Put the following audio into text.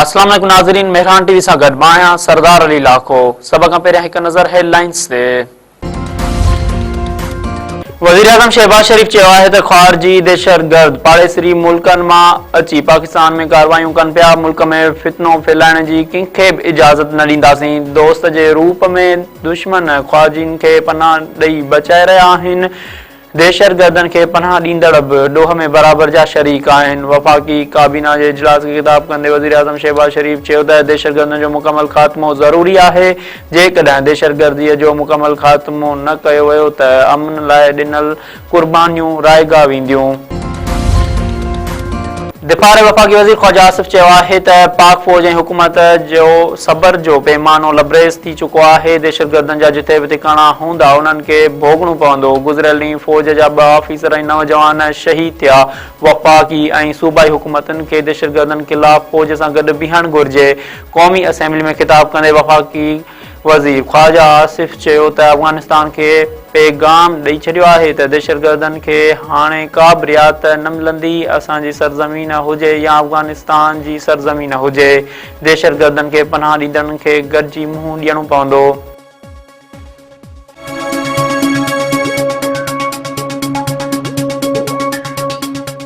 अस्सलाम वालेकुम नाज़रीन, मेहरान टीवी सां गॾु मां आहियां सरदार अली लाखो। सभ खां पहिरियां हिकु नज़र हेडलाइंस ते। वज़ीर आज़म शहबाज शरीफ़ चयो आहे त ख़ारजी दहशतगर्द पाड़ेसरी मुल्कनि मां अची पाकिस्तान में कार्रवायूं कनि पिया। मुल्क में फितनो फैलाइण जी कंहिंखे बि इजाज़त न ॾींदासीं। दोस्त जे रूप में दुश्मन ख़ारजियुनि खे पनाह ॾेई बचाए रहिया आहिनि। दहशतगर्दनि खे पनाह ॾींदड़ बि ॾोह में बराबर जा शरीक आहिनि। वफ़ाक़ी काबीना जे इजलास खे ख़िताब कंदे वज़ीर आज़म शहबाज शरीफ़ चयो त दहशतगर्दनि जो मुकमल ख़ात्मो ज़रूरी आहे। जेकॾहिं दहशतगर्दीअ जो मुकमल ख़ात्मो न कयो वियो त अमन लाइ ॾिनल कुर्बानियूं राइगा वेंदियूं। दिफ़ा वफ़ाक़ी वज़ीर ख़्वाजा आसिफ़ चयो आहे त पाक फ़ौज ऐं हुकूमत जो सबर जो पैमानो लबरेज़ थी चुको आहे। दहशतगर्दनि जा जिथे बि ठिकाणा हूंदा उन्हनि खे भोगणो पवंदो। गुज़िरियल ॾींहुं फ़ौज जा 2 ऑफिसर ऐं नौजवान शहीद थिया। वफ़ाक़ी ऐं सूबाई हुकूमतुनि खे दहशतगर्दनि ख़िलाफ़ फ़ौज सां गॾु बीहणु घुरिजे। क़ौमी असेंबली में ख़िताब कंदे वफ़ाक़ी वज़ीर ख़्वाजा आसिफ़ चयो त अफ़गानिस्तान खे पैगाम ॾेई छॾियो आहे त दहशतगर्दनि खे हाणे का बि रियात न मिलंदी। असांजी सरज़मीन हुजे या अफ़गानिस्तान जी सरज़मीन हुजे, दहशतगर्दनि खे पनाह ॾींदड़नि खे गॾिजी मुंहुं ॾियणो पवंदो।